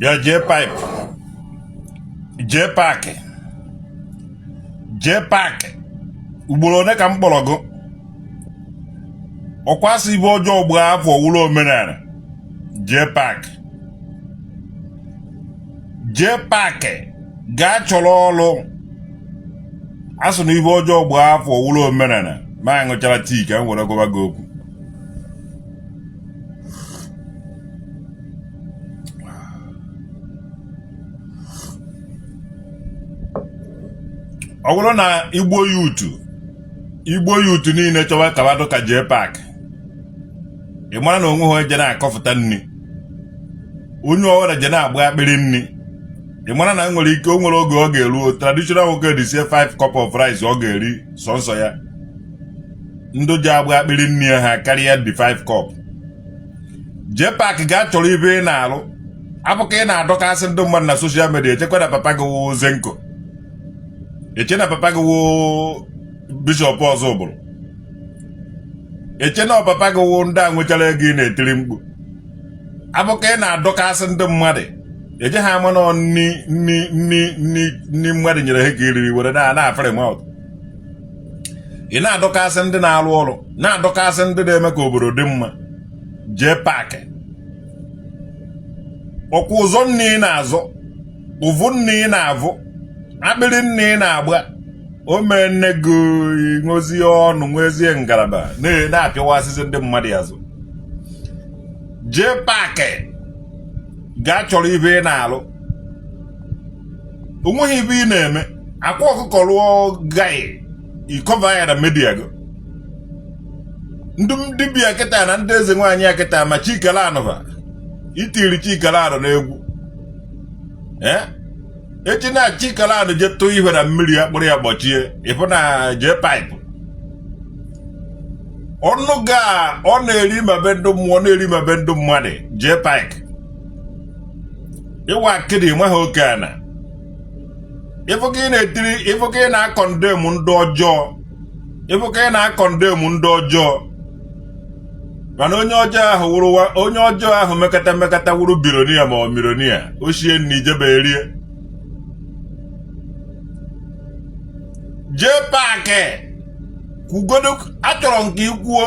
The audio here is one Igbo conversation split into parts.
bịa Jpac ugboro one ka m kpọrọ gụ ọkwasị ibe ọjọọ gba afọ wụlọ omenala Jpac gaa chọrọ ọrụ asụ na ibe ọjọọ gba afọ wụlọ omenala ma ṅụchara tii ka m were gụba gị okwu ọ bụrụ na Igbo yutu niile chọwa kabado ka Jpac ị mara na onwe ha je na-akọfụta nri onye ọwara je na-agba akpịrị nri ị mara na nwere ike o nwere oge ọ ga-eruo traditional Nwokedi sie 5 cup of rice ọ ga-eri sọnsọ ya ndị ji agba akpịrị nri ha karịa dị 5 cup. Jpac ga-achọrọ ibe ị na-alụ abụka ị na-adọkasị ndị mmadụ na soshal midia echekwa na papa gị wụ Zenko eche na papa gị wụ bishọp ọzọ ụbụrụ eche na papa gị wụ ndị a nwechara ego ị na-etiri mkpu abụka ị na-adọkasị ndị mmadụ eje ha ama nọ nni mmadụ nyere ha ka iriri were na-afere maut ị na-adọkasị ndị na-alụ ọrụ na-adọkasị ndị na-eme ka obodo dị mma. Jpac ọkwa ụzọ nne ị na-azọ ụvụ nne ị na-avụ akpịrị nne ị na-agba o mee nne gị ṅụzie ọnụ nwezie ngalaba na-apịawasịzi ndị mmadụ azụ. Jpac gaa chọrọ ibe ị na-alụ onweghị ibe ị na-eme akwa ọkụkọ lụọ gaị ịkọva ya na media gị ndị dibịa kịta na ndị eze nwaanyị ya kịta ma chikere anụva itiri chikere anụ n'egwu echi na chikere anụ je tụọ ihe na mmiri ya kpụrụ ya gbochie ịfụ na Jpac ọnụ ga ọ na-eri ma be ndị mmụọ na-eri ma be ndị mmadụ. Jpac ịwa akịdị nweghị oke ana ịfụka ị na-etiri ịfụka ị na-akọndem ndị ọjọọ ịfụka ị na-akọndem ndị ọjọọ mana onye ọjọọ ahụ mekata wuru bironia ma ọ mironia ochie nna ijebe erie. Jpac kwugodo achọrọ nke ikwuo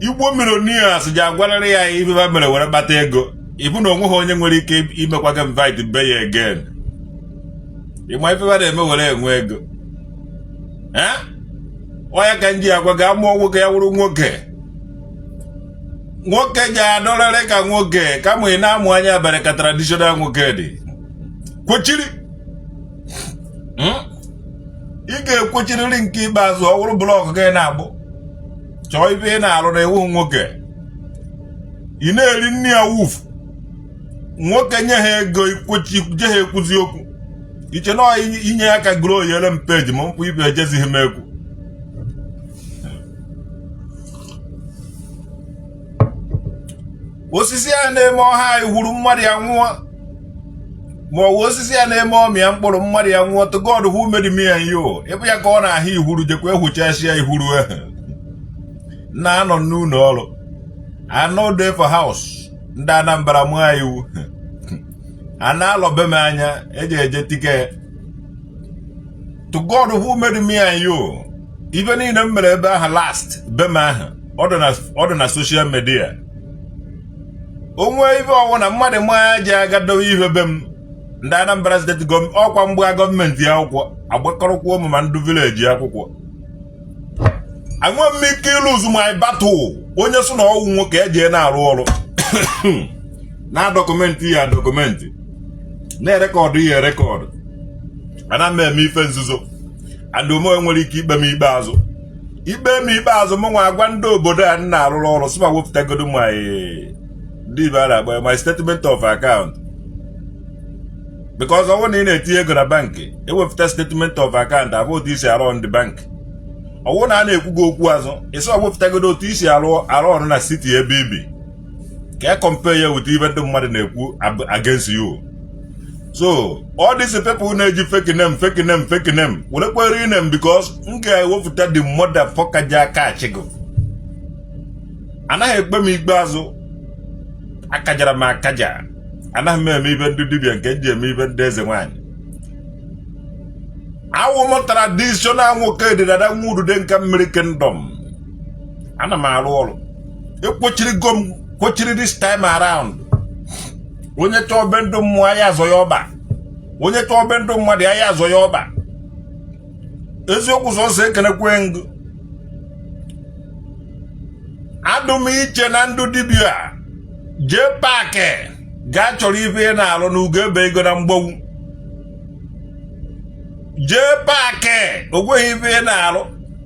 Igbo mironia ji agwarịrị ya ife ba mere were kpata ego ịbụ na onweghị onye nwere ike imekwa gị invite be ya again ịma ife ba na-eme were enwe ego ọya ka nji agwa ga mụọ nwoke ya wụrụ nwoke ji adọrịrị ka nwoke kama ị na-amụ anya abalị ka traditional Nwokedi kwechiri ị ga-ekwechirịrị nke ikpeazụ ọ bụrụ blọkụ gị na-agbụ chọọ ibe ị na-alụ na ewu nwoke ị na-eri nri ya wuf nwoke nye ha ego je ha ekwuzi okwu iche na inye ya ka gro yere m peji ma mkpụ ibe ejezighị m ekwu. Osisi a na-eme ọha ihuru mmadụ ya nwụọ ma ọ wụ osisi a na-eme ọmịa mkpụrụ mmadụ ya nwụọ to God who made me and you ịbụ ya ka ọ na-ahụ ihuru jekwa ehuchasịa ihuru ahụ na-anọ n'ụlọ ọrụ anọ day for house ndị Anambra mụọ iwu a na-alọ be m anya eje tike to God who made me and you ibe niile m mere ebe ahụ last be m ahụ ọ dị na social media onwe ibe ọwụ na mmadụ maa ji agadowe ihe be m ndị Anambra steeti ọkwa mgbe gọọmenti ya akwụkwọ agbakọrọkwa ụmụ ma ndị vileji akwụkwọ anwe m ike ịlụzu my battle onye so na ọwụ nwoke eji na-arụ ọrụ na dọkụmentị ya dọkụmentị na-erekọdụ ihe rekọdụ ana m eme ife nzuzo andome nwere ike ikpe m ikpeazụ m nwa agwa ndị obodo a na-arụrụ ọrụ sịma wepụtagodo my statement of account because ọ bụrụ na ị na-etinye ego na bankị ewepụta statement of account abụ otu isi arụ on the bank ọ bụrụ na a na-ekwugo okwu azụ isi wepụtagodo otu isi arụ ọrụ na city ebe ibi ka e compare ya with ibe ndị mmadụ na-ekwu against you. So all these people na-eji fake name werekwere name because m ga-ewepụta the motherfucker ji aka achịgo anaghị ekpe m ikpeazụ akajara m akaja anaghị m eme ibe ndị dibịa nke nji eme ibe ndị eze nwaanyị awụ m traditional Nwokedi dada Nwudude nke mmiri kingdom ana m arụ ọrụ ekwochiri this time around onye chọọ be ndụ mmụọ ya azọ ya ọba onye chọọ be ndụ mmadụ ya azọ ya ọba eziokwu sọsọ ekenekwe ngụ adụm iche na ndụ dibịa Jpac gaa chọrọ ife ị na-alụ n'ugo ebe ego na mgbanwu Jpac ogweghị ife ị na-alụ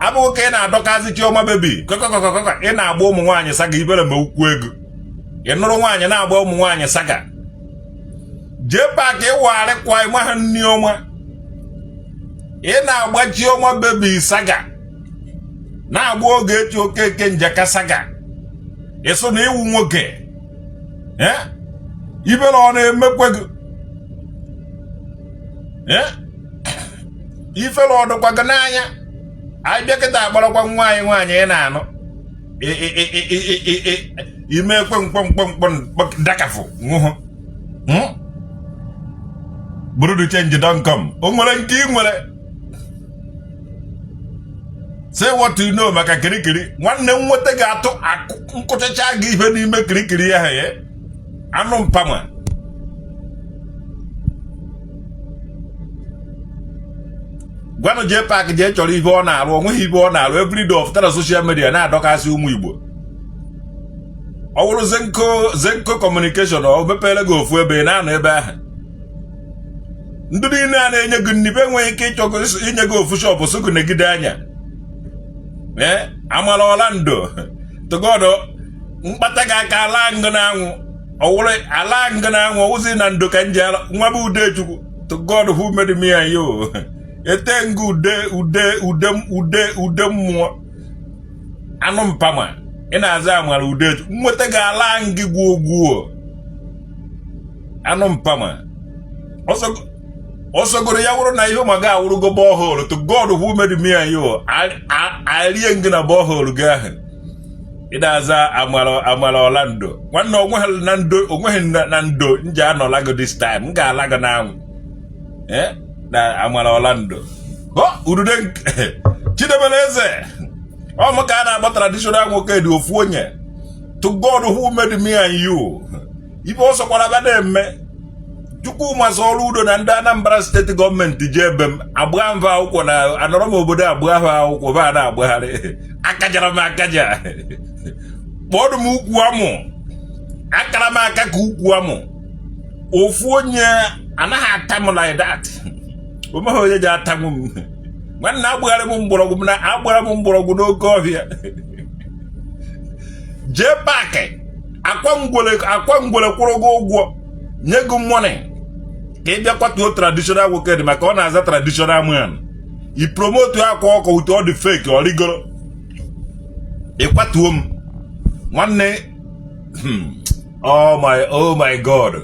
abụghị ka ị na-adọkazi Chioma bebi kọkọkọkọkọ ị na-agba ụmụ nwaanyị saga ibere ma ukwu ego ị nụrụ nwaanyị na-agba ụmụ nwaanyị saga Jpac ịwarịkwa ịma ha nni ọma ị na-agba Chioma bebi saga na-agba oge echi Okeke Njaka saga ịsụ na iwu nwoke ibere ọ na-emekwe gị ifere ọdụkwa gị n'anya anyị bịa kịta akpọrọkwa nwaanyị ị na-anụ ime ekwe mkpọmkpọmkpọ dakafụ nwụhụ burudu change don come o nwere nke ị nwere say what you know maka kirikiri nwanne m nweta ga-atụ nkụchacha gị ihe n'ime kirikiri ya ya anụ mpama gwanụ Jpac jee chọrọ ihe ọ na-arụ onweghị ibe ọ na-arụ everyday of tara social media na-adọkasị ụmụ Igbo ọ wụrụ zenko communication o mepere gị ofu ebe na-anọ ebe ahụ ndị niile a na-enye gị nnibe enweghị ike ịchọgo inye gị ofu shọpụ so gị negide anya amala Orlando togodo mkpata gị aka ala ngụ na-anwụ ọwụrụ ala ngụ na-anwụ ọwụzi na ndo ka nji nwa bụ Udechukwu to God who made me and you etengu ude mmụọ anụ mpama ị na-aza amara Udechukwu nweta gị ala ngị gwuo anụ mpama ọsọgoro ya wụrụ na ihe ma ga awụrụgo bọholu to God who made me and you arie ngị na bọholu gị ahụ ị na-aza amara Orlando nwanne onweghị na ndo nji anọla gị this time m ga-ala gị n'anwụ na amara Orlando udude Chidebere eze ọ ka a na-agba traditional Nwokedi ofu onye to God who made me and you ibe ọsọkwara bịa na-eme Chukwuma ọrụ udo na ndị Anambra steeti gọọmenti ji ebe m agba mva akwụkwọ na anọrọ m obodo abụọ ahụ akwụkwọ ba na-agbagharị akajara m akaja kpọdụ m ukwu amụ akara m aka ka ukwu amụ ofu onye anaghị ata m like that omeghị onye ji ata m nwanne agbagharị m mgbọrọgwụ m na agbara m mgbọrọgwụ n'oke ọhịa Jpac akwa ngwere kwụrụ gị ụgwọ nye gị money ka ị bịa kwatuo traditional Nwokedi maka ọ na-aza traditional man i promote akwa ọkọ with all the fake ọ rigoro ịkwatuo m nwanne oh my God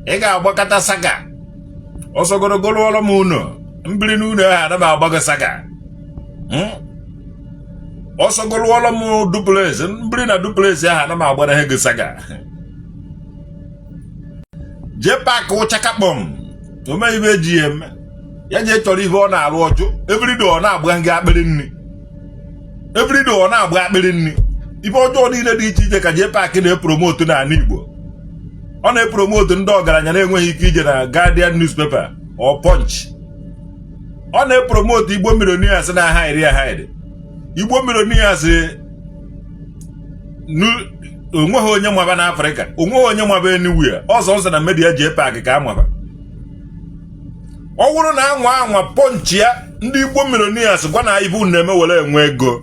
ị ga-agbakọta saga ọsọgorogoro ọrụ m ụnọ mbiri n'ụlọ ahụ ana m agbago saga ọsọgoro ọrụ m duplex mbiri na duplex ahụ ana m agbara ha gị saga Jpac ụchakakpọm ome ibe eji ya eme ya je chọrọ ihe ọ na-arụ ọjụ everyday ọ na-agba nga akpịrị nri everyday ọ na-agba akpịrị nri ibe ọjọọ niile dị iche iche ka Jpac na-epromote n'ala Igbo ọ na-epromote ndị ọgaranya na-enweghị ike ije na Guardian newspaper or Punch ọ na-epromote Igbo millionaires na hide Igbo millionaires onweghị onye nwaba n'Afrịka onweghị onye nwaba anywhere ọzọ nsọ na media Jpac ka amaba ọ wụrụ na anwa Punch ya ndị Igbo millionaires gwa na ibu na-eme were enwe ego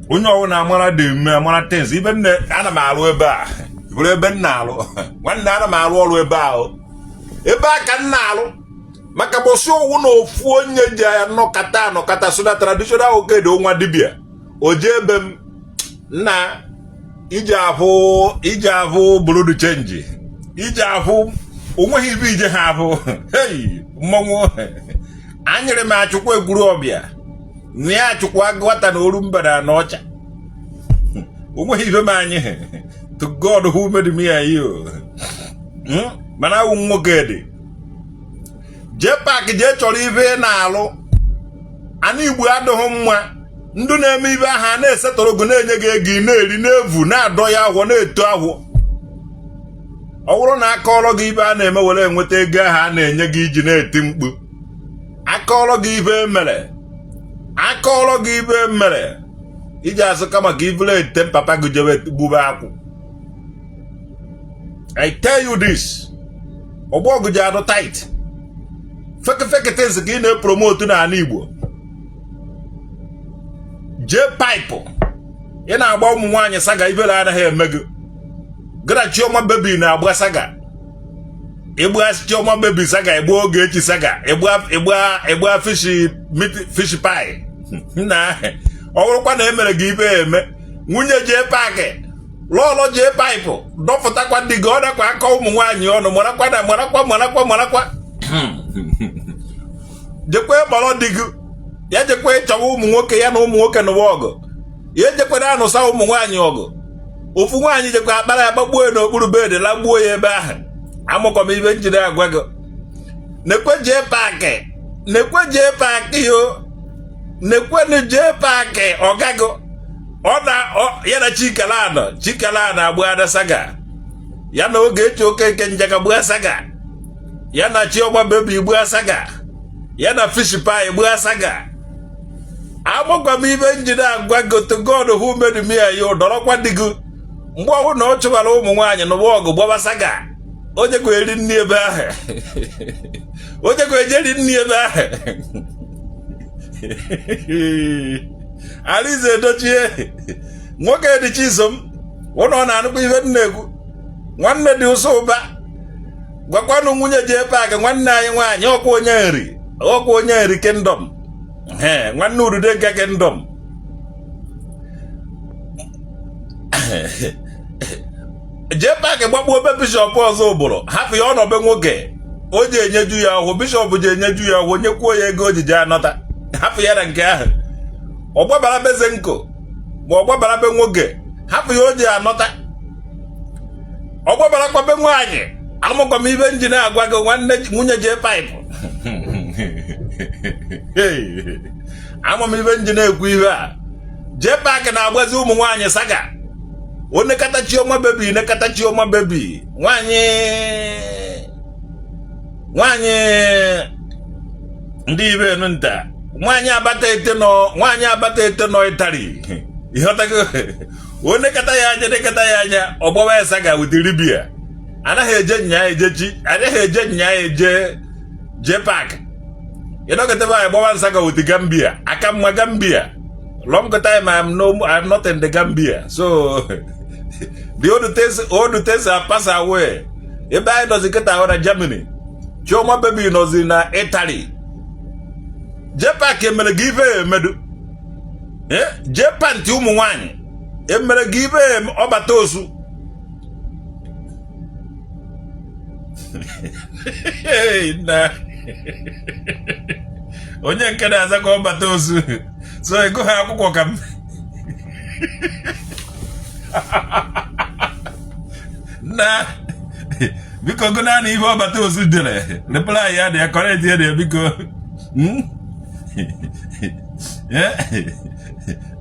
onye ọwụ na amara dị mme amara tens ibe nne ana m arụ ebe a bụrụ ebe nna alụ nwanne ana m arụ ọrụ ebe ahụ ebe a ka nna alụ maka bosi owu na ofu onye ji ya nọkata so na traditional Nwokedi nwa dibịa o je ebe m nna ije afụ burudu chenji ije afụ onweghị ibe ije ha afụ hey mmọnwụ anyịrị m achụkwa egwuru ọbịa nwe ya achụkwa nwata na oru mbara na ọcha onweghị ibe m anyị to God who made me and you. Mana Nwokedi. Jpac je chọrọ ibe na-alụ. Ana Igbo adịghị mma. Ndụ na-eme ibe aha na-esetọrọ ogo na-enye gị ego na-eri na-evu na-adọ ya ahụ na-eto ahụ. Ọ bụrụ na aka ọrụ gị ibe a na-eme were enweta ego aha a na-enye gị iji na-eti mkpu. Aka ọrụ gị ibe mere. Aka ọrụ gị ibe mere. Iji azụ kama ka ibule ete papa gị jebe gbube akwụ. I tell you this. Ọgbọ gị ji adụ tight. Feke things ka ị na-epromote na ana Igbo. Jpac. Ị na-agba ụmụ nwaanyị saga ibere anaghị eme gị. Gara Chioma baby na-agba saga. Ịgba Chioma baby saga, ịgba Ogechi saga, ịgba fish pie. Na ọ bụrụkwa na emere gị ibe eme. Nwunye Jpac, lọlọ Jpac, dọpụtakwa dị gị ọ dakwa aka ụmụ nwaanyị ọnụ marakwa. Jekwe gbara dị gị. Ya jekwe chọwa ụmụ nwoke ya na ụmụ nwoke n'ụwa ọgụ. Ya jekwe na-anụsa ụmụ nwaanyị ọgụ. Ofu nwaanyị jekwe akpara ya gbagbuo ya n'okpuru bedị lagbuo ya ebe ahụ. Amụkọ m ibe njide agwa gị. Nekwe Jpac yo. Nekwenu Jpac ọgago. Ya na Chikalana agba ada saga. Ya na Ogechi Okeke Njaka gba saga. Ya na Chioma baby gba saga. Ya na fish pie gba saga. Amụkwa m ibe njide agwa gị to God who made me and you dọrọkwa dị gị. Mgbe ọhụrụ na ọ chụbara ụmụ nwaanyị n'ụwa ọgụ gbaba saga. Onye kwe eri nri ebe ahụ. Onye kwe ejeri nri ebe ahụ. Alize Edochie. Nwokedi Chisom. Ụnọ na-anụkwa ibe nna-ekwu. Nwanne dị ụsọ ụba. Gwakwanụ nwunye Jpac nwanne anyị nwaanyị ọkwa onye nri kingdom. Nwanne Udude nke kingdom. Jpac gbakpuo be bishọp ọzọ ụbụrụ. Hapụ ya ọnọbe nwoke. O ji enyeju ya ọhụụ. Bishọp ji enyeju ya ọhụụ. Nyekwuo ya ego o ji anọta. Hapụ ya na nke ahụ. Ọ gbabara be Zenko. Ma ọ gbabara be nwoke. Hapụ ya o ji anọta. Ọ gbabara kwa be nwaanyị. Anụmụkwa m ibe njin agwa gị nwunye Jpac. Ama m ibe njin ekwu ihe a. Jpac na-agbazi ụmụ nwaanyị saga. One kata Chioma baby. Nwaanyị ndị ibe enu nta. Nwaanyị abata ete nọ Itali. Ịghọtago. One kata ya anya ọgbọwa ya saga with Libya. Anaghị eje nya eje Jpac. Ịnọkọta ba ọgbọwa saga with Gambia. Aka mma Gambia. Long time I'm not in the Gambia. So the old things are pass away. Ebe anyị nọzi kịta ahụ na Germany. Chioma baby nọzi na Italy. Jpac emere gị ibe emedu. Jpac ụmụ nwaanyị emere gị ibe ọbata osu. Na onye nke na-aza ka ọbata osu. So ego ha akwụkwọ ka m. Na biko go na ihe ọbata ozu dere. Reply ya dị correct ya dị biko.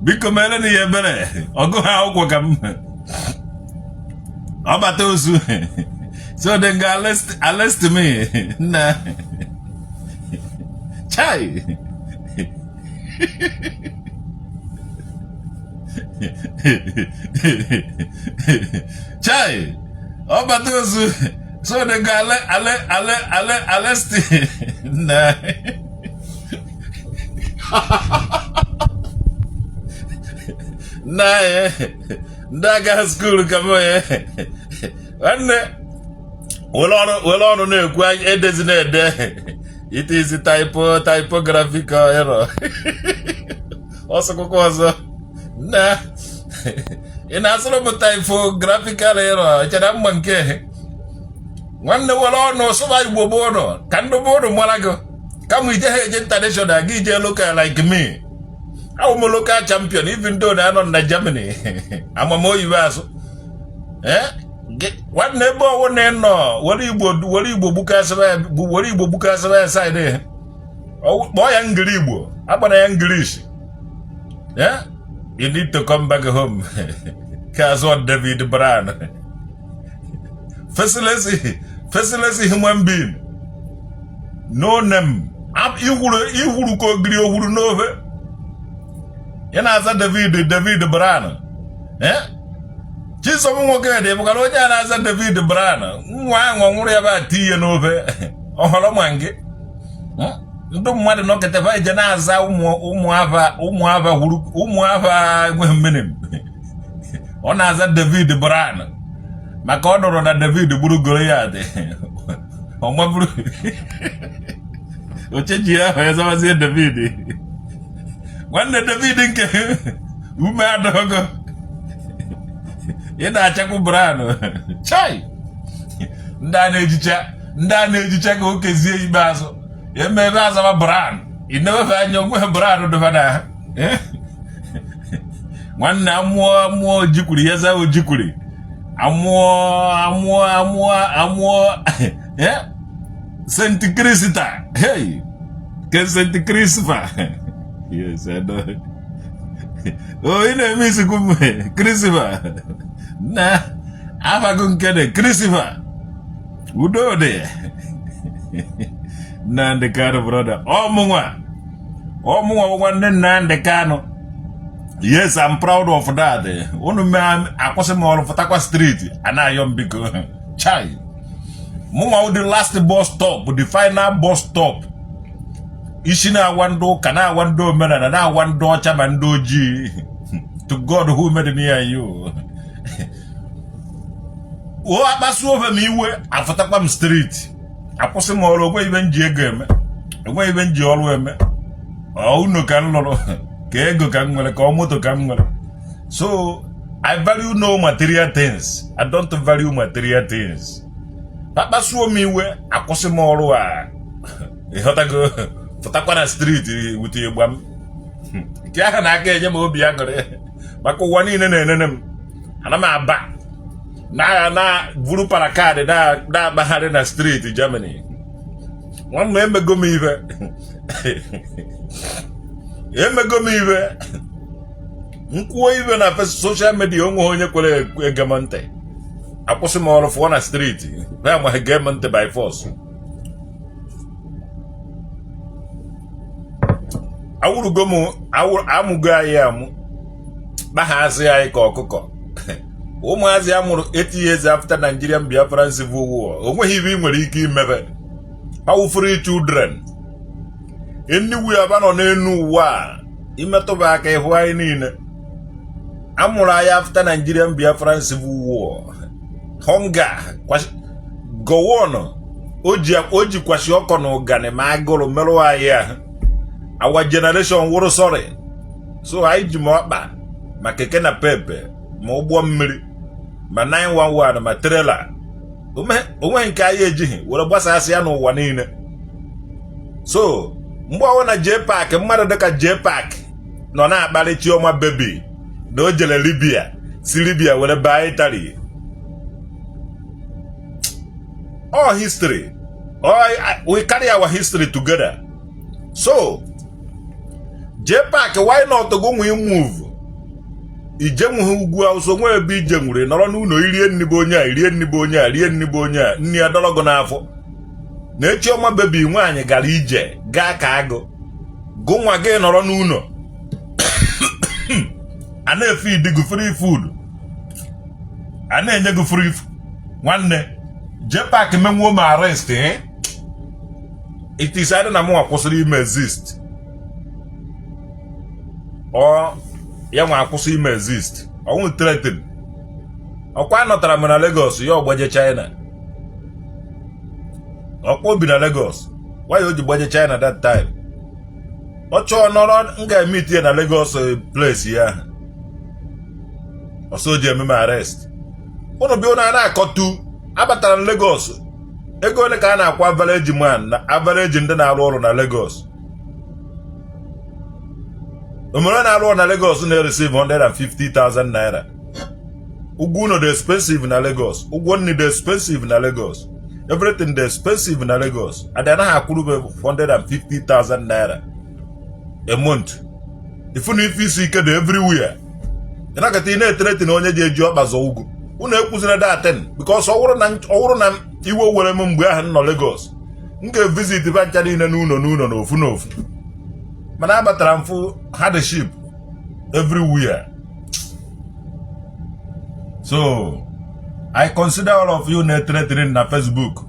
Biko mere na ihe ebere. Ọgụ ha akwụkwọ ka m. Ọbata ozu. So then go arrest me. Na. Chai. Chai. Ọbata ozu. So they go arrest. Nah. Nah. Ndaga school come on. Wanne. Well on na-ekwu edezina ede. It is a typographical error. Ọsọkwụkwọ ọzọ. Na. Ị na-asụrụ bụ typographical error. Echara mma nke. Nwanne were ọnụ sụba Igbo bụ ọnụ. Ka ndị bụ ọnụ mara gị. Kama ije ha eje international gị ije local like me. Awụ m local champion even though na anọ na Germany. Amamoyiwe asụ. What neighbor one no? What Igbo bukasaba side? Oh, boy, Igbo. Abana English. Yeah? You need to come back home. Cause what David Brown. Facility human being. No name. Ihuru ko gri ohuru nove. Yana za David Brown. Chisom Nwokedi bukalo jana za David Brown. Nwa nwuru ya ba tiye nove. Oholo mange. Ndo mmadụ nọkete fa ije na-aza ụmụava gwemenem. Ọ na-aza David Brown maka ọ nụrụ na David gburu Goliath. Ọ maburu ocheji ahụ ya zawazie David. Nwanne David nke ume adọgo. Ị na-achakwu Brown. Chai! Ndị a na-ejicha ka o kezie ikpeazụ. Maybe as a brand. You never find your brand of the Vana. One now more jukuri, yes, I would jukuri. I'm more, yeah. Saint Christa. Hey, can Saint Christopher. Yes, I know. Oh, you know, Miss Christopher. Nah, I'm a good kid, Christopher. Who do there? Nande Kano brother. Omwa one Nande Kano. Yes, I'm proud of that. One man Akosemo of Takwa Street and I am big chai. Mwa the last bus stop, the final bus stop. Ishina one door, Kana one door man, and now one door chaman doji. To God who made me and you. Oh, I must over me where Afatakwam Street. Apostle ogwe even jegeme ogwe even ji olu eme unu kan lolo ke ego kan nwere ka moto kan nwere. So I value no material things. I don't value material things. Papa suo mi we akwụsị m ọrụ a ịghọtago fụtakwa na street with egbam nke aka na aka enye m obi agụrụ maka ụwa niile na-enene m ana m aba na vuru parakade da bahari na street Germany. One me go me ive. Emego me ive. Nkwo ive na social media onwe onye kwere egemonte. Akwụsị m ọrụ fụọ na street. Na ma egemonte by force. Awurugo mu amugo ayi amu. Bahazi ayi ka ọkụkọ. Umuazi amuru 8 years after Nigerian Biafran Civil War. Onwe hivi nwere ike imebe. How free children. Anywhere abano n'enu wa. Imetoba aka ihu anyị niile. Amuru anyị after Nigerian Biafran Civil War. Hunger. Go on. Oji kwashi ọkọ na ụgani ma agụrụ merụ anyị ya. Our generation wụrụ sorry. So anyị ji m ọkpa ma keke na pepe ma ụgbọ mmiri. Ma 911 ma trailer onwe nke anyị ejighị were gbasasị ya n'ụwa niile. So mgbe ọwụ na Jpac mmadụ dịka Jpac nọ na-akparị Chioma baby na o jere Libya si Libya were baa Italy. All history. We carry our history together. So Jpac, why not go move? Ijenwu ugwu awụsọ nwe ebe ije nwure nọrọ n'ụlọ irie nni bụ onye a nni adọlọgo n'afọ na Chioma baby nwaanyị gara ije gaa ka agụ gụ nwa gị nọrọ n'ụlọ a na-efeed gị free food a na-enye gị free nwanne Jpac menwuo ma arrest it is either na mụ kwụsịrị ime exist or ya nwa akwụsị ime exist ọnwụ threaten ọkwa nọtara m na Lagos ya ọgbaje China ọkwa obi na Lagos why o ji gbaje China that time ọ chọọ nọrọ m ga-emit ya na Lagos place ya ọsọ ji ememe arrest ụnụ bi ụnụ a na-akọtu abatara na Lagos ego ole ka a na-akwa average man na average ndị na-arụ ọrụ na Lagos. Umere na-arụ na Lagos na-receive 150,000 naira. Ugwu no dey expensive na Lagos. Ugwu ni dey expensive na Lagos. Everything dey expensive na Lagos. And then I could be 150,000 naira a month. If you see it everywhere. You're not getting a threat in only the job as Ogu. Who know who's in that ten? Because all you will wear no Lagos. You can visit eventually in a no funof. Manaba Tramfu had a ship everywhere. So I consider all of you net threatening na Facebook.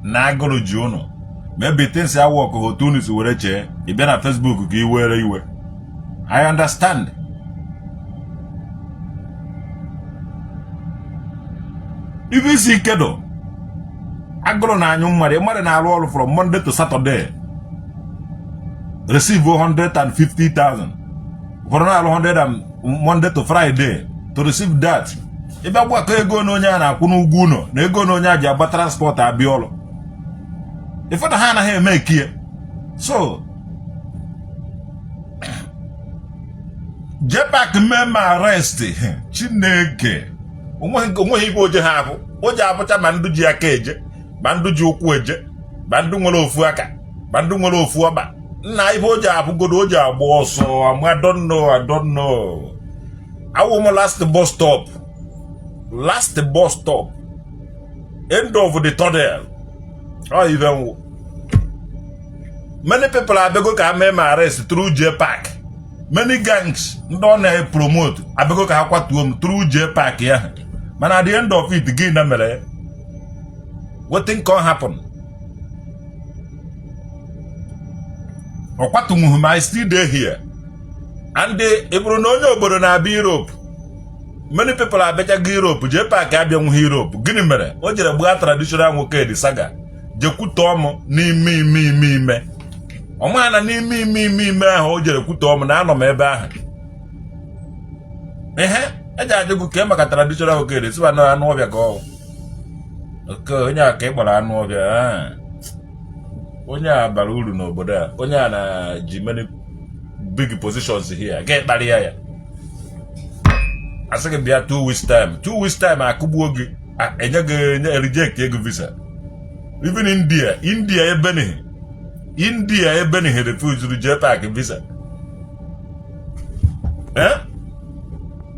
Na go Juno. Maybe things I work over Tunis with a chair. You been on Facebook, you where you were. I understand. If you see Kedo, I go on a young mother na roll from Monday to Saturday. Receive 150,000. For another 100 and Monday to Friday to receive that. If I work a go no yana, Kunu Guno, they go no yaja, but transport a biolo. If what Hannah here make here. So Jpac member arrest Chineke. Umwe go je hapo. Oja abucha mandu ji akeje. Bandu ji okwu eje. Bandu nwere ofu aka. Bandu nwere ofu oba. Na ife oja abugodo oja agba ọsọ. I don't know. I will last bus stop. Last bus stop. End of the tunnel. Or even many people are bego ka member arrest through Jpac. Many gangs don't promote. I bego ka kwatu through Jpac yeah. Man, at the end of it, again, what thing can happen? Or what to move? I still there here, and they Ebro na be Europe. Many people are better Europe. Jpac Abian Europe. Guinea mere. What you have traditional Nwokedi saga. Jekutomo ni me. Omana ni me. Hold your kutom na no meba. Eja jogu ke maka traditional Nwokedi so na anu obia go. Okay, onya ka igbara anu obia. Onya bara uru no obodo a. Onya na ji many big positions here. Get barrier ya. Asake bia 2 weeks time. 2 weeks time akubu ogi. Enye reject ego visa. Even India ebeni refuse to Jpac visa.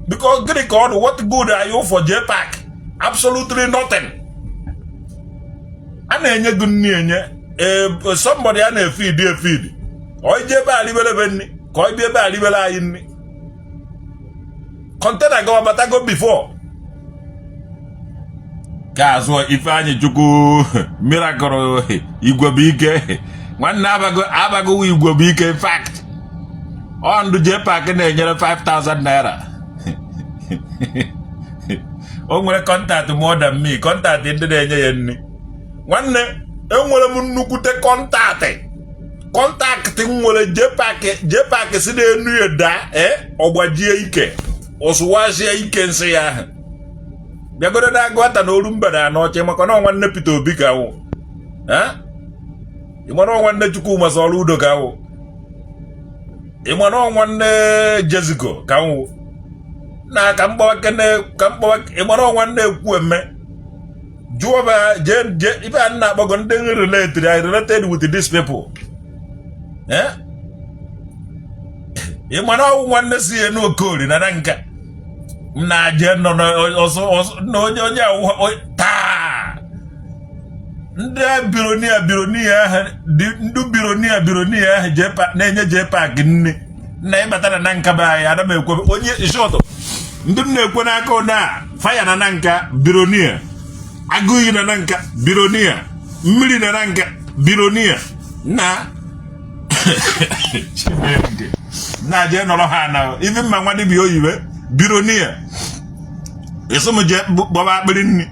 Because Greek God, what good are you for Jpac? Absolutely nothing. And somebody a feed. Or Jpac libel koi be ba libel in content go but I go before. Guys, what if I juku miracle Igbo one abago Igbo fact. On the Jpac and 5,000 naira. Onwere contact more than me. Contact into the enye. One enwere munukute contact nwere Jpac si de enu da ogbajie ike. Osuwasie ike nse ya. Biagodo da gwata no rumba da no che maka no nwanne Peter Obi ka wo. Imono nwanne Chukwuma Soludo ka wo. Imono nwanne Jessica ka wo. Na kambo imono nwanne Ekwueme. Juoba je ibe na bago ndị related with these people. Imono nwanne si enu okori na nka. Na je no onye ta. Ndị bironia ndu bironia Jpac na-enye Jpac nne na ịbatara na nka ba ya adam ekwe onye short ndu na-ekwe n'aka na fire na nka bironia agụyi na nka bironia mmiri na nka bironia na na je nọrọ ha na even ma nwa dị oyiwe bironia eso je baba akpịrị nni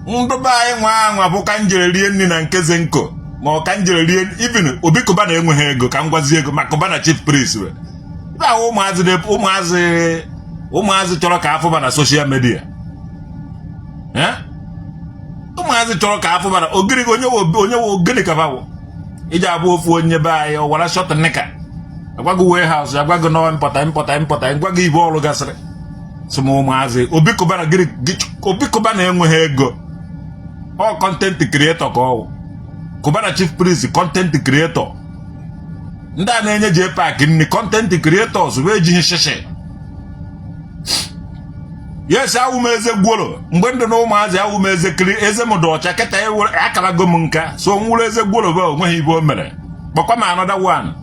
ndoba anyị nwa bụ ka njere rie nni na nke Zenko ma ọ ka njere rie even Obikoba na enweghị ego ka ngwazi ego maka Koba na chief priest we ba ụmụazị chọrọ ka afụba na social media ụmụazị chọrọ ka afụba na ogiri onye wo ogiri ka bawo iji abụ ofu onye be anyị ọwara shot nika agwago warehouse agwago no importa ngwago ibe ọrụ gasịrị Some mazi Obi Kubana enweghị ego. All content creator ka ọ. Kubana chief priest content creator. Ndị a na-enye Jpac nni content creators wee ji sheshe. Yes, awụ m eze gworo mgbe ndị na ụmụazị awụ m eze kiri eze m dị ọcha keta akarago m nka so nwụrụ eze gworo bụ onweghị ibe o mere kpọkwa m another one.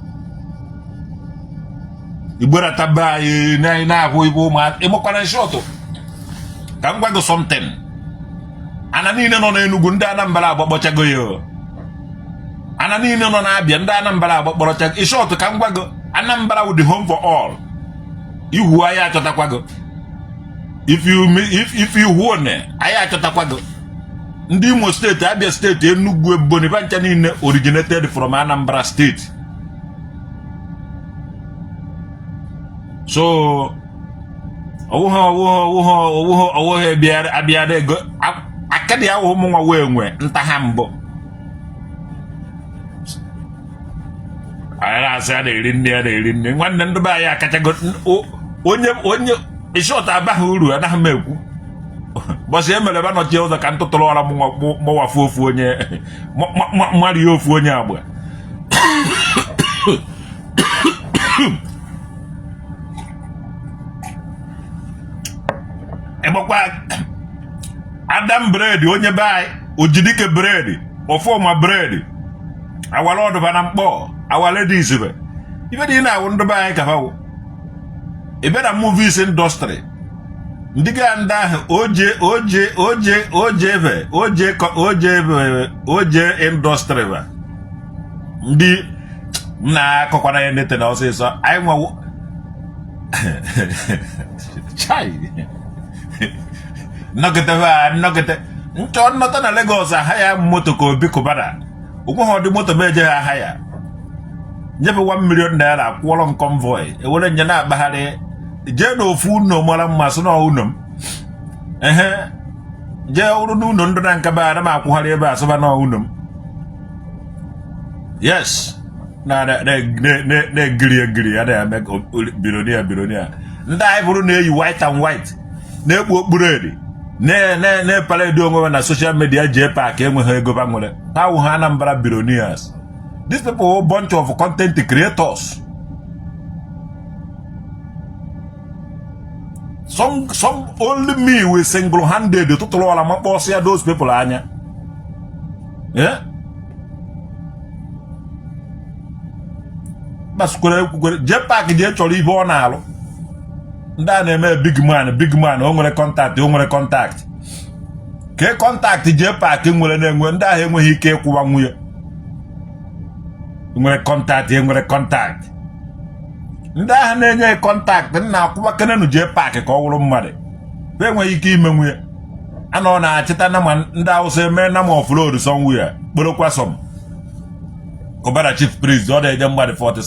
Igborata be anyị na-ahụ ibe ụmụazị ịmụkwara shọtụ ka m gwa gị something. Ana niile nọ n'Enugu ndị Anambra agbakpọchago ya. Ana niile nọ n'Abịa ndị Anambra agbakpọrọchago ishọtụ ka m gwa gị Anambra with the home for all. Ihu anyị achọtakwago. If you won, anyị achọtakwago. Ndị Imo steeti, Abia steeti, Enugu, Ebonyi bancha niile originated from Anambra state. So owuhe abịara ego akadị ahụ ụmụ nwa wee nwe ntaha mbụ. Anyị na-asị a na-eri nne nwanne ndị be anyị akachago onye ishọt abaghị uru anaghị m ekwu bọsị emere ebe nọchie ụzọ ka ntụtụrụ ọra mụwafu ofu onye mmadụ ya ofu onye agba. Ịgbakwa Adam Bredi onye be anyị Ojidike Bredi Ofoma Bredi awara ọdụba na mkpọ awara dị izibe ibe dị na-awụ ndị be anyị ka ha wụ ebe na movies industry ndị ga ndị ahụ oje industry ba ndị na-akọkwana ya nete na ọsịsọ anyị nwa chai nọgete nchọ nnọta na Lagos aha ya moto ka Obi Kubana onwe ha ọdị moto ma eje ha aha ya nyefe 1 million naira akwụọrọ m convoy ewere nye na-akpagharị jee n'ofu ụnọ mara mma sị n'ụlọ m jee ọrụ n'ụlọ ndụ na nkaba ana m akwụgharị ebe asụba n'ụlọ m. Yes, na-egiri ya na-eme bironia ndị anyị bụrụ na-eyi white and white na-ekpu okpuru edi na-epaledi onwe na social media Jpac enweghị ego ba nwere ha wụ ha Anambra billionaires. These people are a bunch of content creators. Some only me will single-handed to all those people anya. Yeah? But Jpac je chọrọ ibe ọ na-alụ. Ndị a na-eme big man o nwere contact. Ke contact Jpac nwere na-enwe ndị ahụ enweghị ike ịkwụwa nwunye. Nwere contact. Ndị ahụ na-enye contact na-akwụwa kenenu Jpac ka ọ wụrụ mmadụ. Be enweghị ike ime nwunye. Anọ na-achịta na ndị Hausa eme na ma offload somewhere kporokwa som. Kubana chief priest ọ na-enye mmadụ 40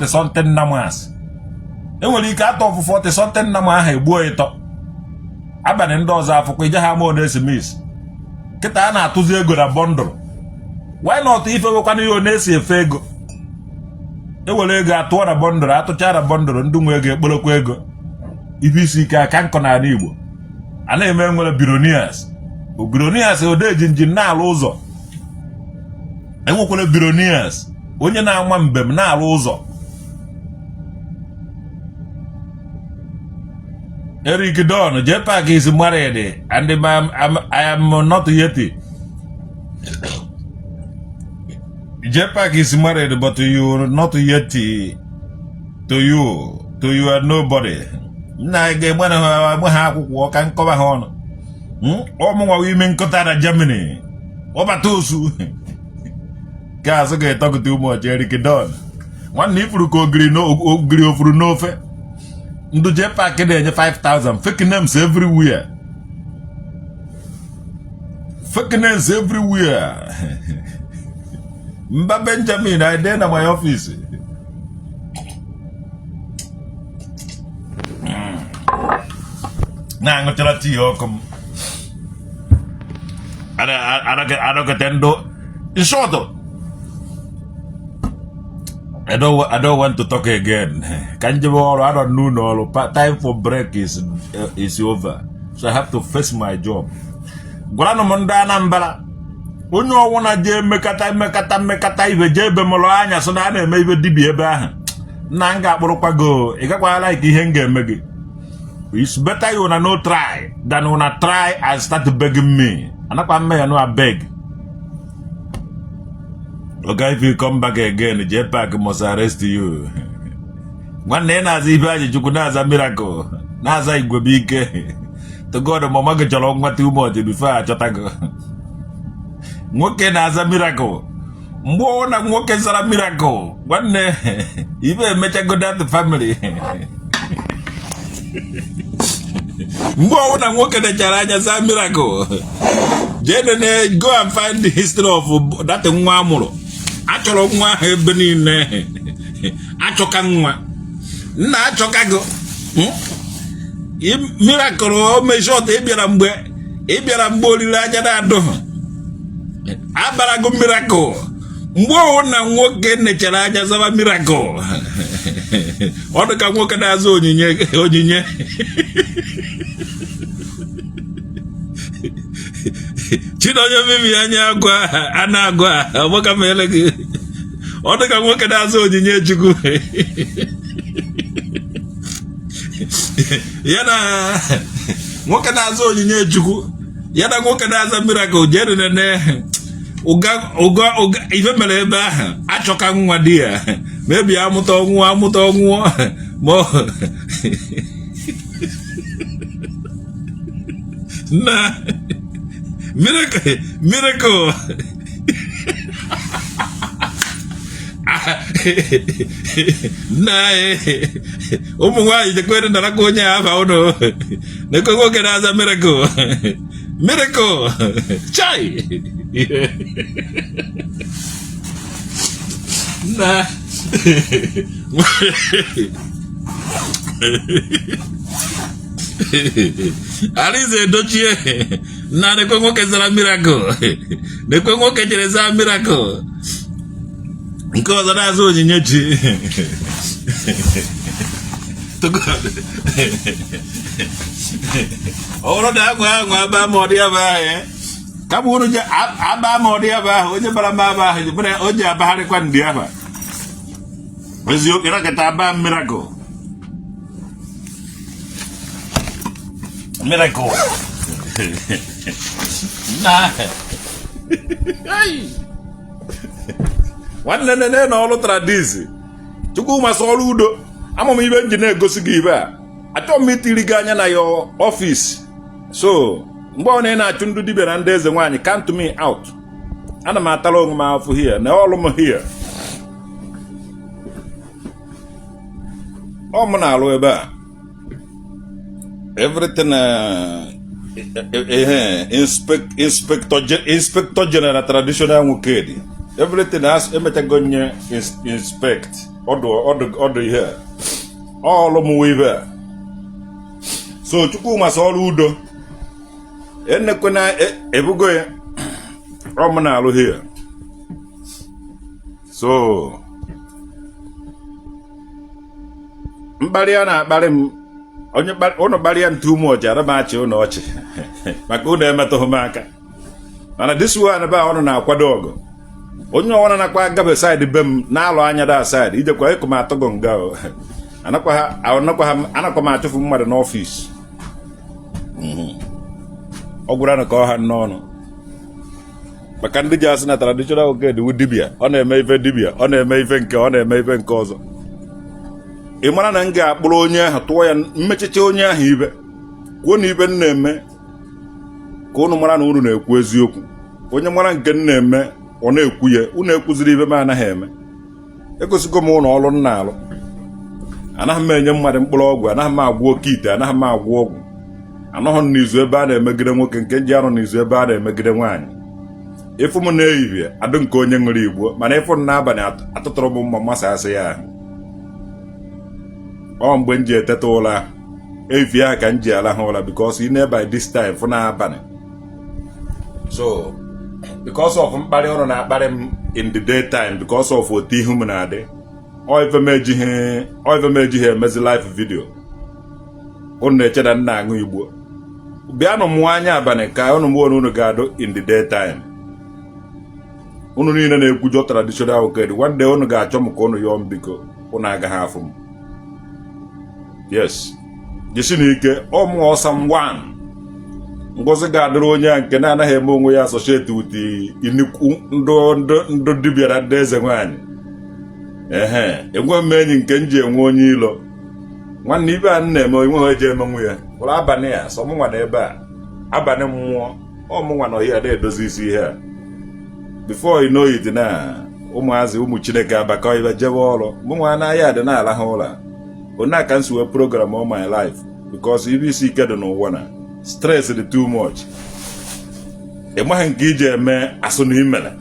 something namas. Enwere ike atọ ọfụ 40 something nama ahụ egbuo ịtọ. Abalị ndị ọzọ afụkwa ije ha ma na-esemis. Kịta a na-atụzi ego na bọndụlụ. Why not ife nwekwana ihe ọ na-esi efe ego? Ewere ego atụọ na bọndụlụ atụcha na bọndụlụ ndị nwe ego ekporokwa ego. Ife isi ike aka nkọ n'ala Igbo. A na-eme nwere billionaires. Billionaires odeji njin na-alụ ụzọ. Enwekwara billionaires onye na-ama mbem na-alụ ụzọ. Eric Don, Jpac is married and I am not yet. Jpac is married but you are not yet. To you are nobody. Na ga gbana ha akwụkwọ ka nkọba ha ọnụ. Ọmụnwa wime nkọta na Germany. Ọbatosu. Guys, okay, talk too much, Eric Don. One ifuru ko ogiri ofuru n'ofe. Ndu Jpac na-enye 5,000. Fake names everywhere. Mba Benjamin, I dey na my office. Na ngochara tii okom. Ada ndo. In short, I don't want to talk again. Kanjiboro, I don't know no. Time for break is over. So I have to face my job. Gwano monda nambala. Onyo wana je mekata ibe je be molo anya so na eme ibe dibi ebe ahụ. Na nga akpụrụkwa go. Ị gakwa like ihe nga-eme gị. It's better you no try than you try and start begging me. Anakwa me ya no I beg. Okay, if you come back again, Jpac must arrest you. One day, Nazi Baji, you could have a miracle. Naza Igbo bike. To go to Mama get along what too much before I chotago. Nwokedi has a miracle. Mbona Nwokedi a miracle. One day, even make a good at the family. Mbona Nwokedi has a miracle. Jenene, go and find the history of that Nwamuro. Achọrọ nwa ebe niile achọka nwa nna achọka go miracle o me short e bịara mgbe olile aja na adọ abara go miracle mgbe o na nwoke nechara aja zaba miracle ọ dị ka nwoke na-azụ onyinye Chinonye mimi anya agwa ana agwa oboka mele gị ọ dị ka nwoke na-azụ onyinye Chukwu ya na nwoke na-azụ onyinye Chukwu ya na nwoke na-aza miracle jere nene ụga ife mere ebe ahụ achọka nwa di ya mebi amụta ọnwụ mo na miracle na ụmụ nwaanyị jekwere nara ka onye afa ụnụ na-ekwe nwoke na-aza miracle chai na Alize dochie na nekwe nwoke zara miracle nekwe nwoke jere za miracle nke ọzọ na-azụ onyinye chi ọrụ da agwa aba ma ọ dị aba ahụ ka bụ unu je aba ma ọ dị aba ahụ onye bara mba aba ahụ jibere o ji abagharịkwa ndị ahụ eziokwu ịrakọta aba miracle nah nwanne nene na ọrụ tradisi Chukwu masị ọrụ udo ama m ibe nji na-egosi gị ibe a achọ m itiri gị anya na your office so mgbe ọ na-achụ ndụ dibịa na ndị eze nwaanyị count me out ana m atara onwe m afụ here na ọrụ m here ọ m na-alụ ebe a everything inspector general traditional Nwokedi everything has emechago nye inspect ọdụ ihe all m wive so Chukwu masị ọrụ udo enekwena ebugo ya ọ m na-alụ here so mkparị a na-akparị m onye ụnụ gbarịa ntu ụmụ ọchị aramachi ụnụ ọchị maka ụnụ emetụghị m aka mana this one ebe a ọnụ na-akwado ọgụ onye ọwana nakwa agabe side be m na-alụ anya da side ijekwa ịkụ m atọgọ nga anakwa m achụfụ mmadụ n'ọfịs ọ gwụra na ka ọ ha n'ọnụ maka ndị ji asị na traditional Nwokedi wu dibịa ọ na-eme ife dibịa ọ na-eme ife nke ọ na-eme ife nke ọzọ ị mara na m ga-akpụrụ onye ahụ tụọ ya mmechicha onye ahụ ibe kwuo na ibe m na-eme ka ụnụ mara na unu na-ekwu eziokwu onye mara nke m na-eme ọ na-ekwu ya unu ekwuziri ibe m anaghị eme egosigo m ụlọ ọrụ m na-alụ anaghị m enye mmadụ mkpụrụ ọgwụ anaghị m agwụ oke ite anaghị m agwụ ọgwụ anọghị m n'izu ebe a na-emegide nwoke nke nji anọ n'izu ebe a na-emegide nwaanyị ịfụ m na-ehihie adụ nke onye ṅụrụ Igbo mana ịfụ m n'abalị atụtụrụ m mma mmasị asị ya ahụ ọ mgbe m ji eteta ụra ehihie a ka m ji alahụ ụra because ị na-by this time fụ n'abalị so because of mkparị ọrụ na-akparị m in the daytime because of otu ihu m na-adị oive meji he mezi live video unu na-eche na nna aṅụ Igbo bịanụ mụọ anya abalị ka unu mụọ unu ga-adụ in the daytime unu niile na-ekwujọ traditional Nwokedi one day unu ga-achọ m ka unu yọọ m biko unu agaghị afụ m yes jisi n'ike ọmụ ọsam wan ngozi ga-adịrị onye a nke na-anaghị eme onwe ya asociate with ndụ dibịa na ndị eze nwaanyị enwe m enyi nke m ji enwe onye ilo nwanne ibe a na-eme enweghị eji emenwu ya ụlọ abalị ya sọ mụnwa na ebe a abalị mmụọ ọmụnwa na ọhịa na-edozi isi ihe a before you know it na ụmụazị ụmụ Chineke abakọ ibe jebe ọrụ mụnwa n'ahịa dị na-ala ha ụlọ onye aka m siwe program all my life because ibe isi ike dị n'ụwa na stress dị too much ịmaghị nke iji eme asụ na imere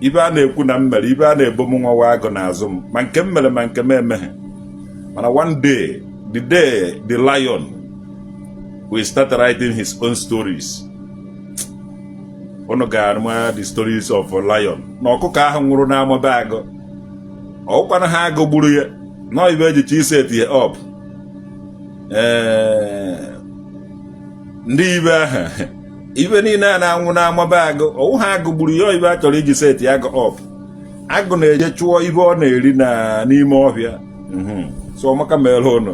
ibe a na-ekwu na mmere ibe a na-ebo m nwa wa agụ n'azụ m ma nke m mere ma nke m emeghe mana one day the lion will start writing his own stories. Unu ga-anụma the stories of a lion na ọkụkọ ahụ nwụrụ n'ama be agụ ọkwana ha agụ gburu ya na ibe ejicha iset ya up ndị ibe ahụ ibe niile a na-anwụ n'ama be agụ ọwụ ha agụ gburu ya ibe a chọrọ iji set ya agụ up agụ na-eje chụọ ibe ọ na-eri n'ime ọhịa so ọmaka mere unu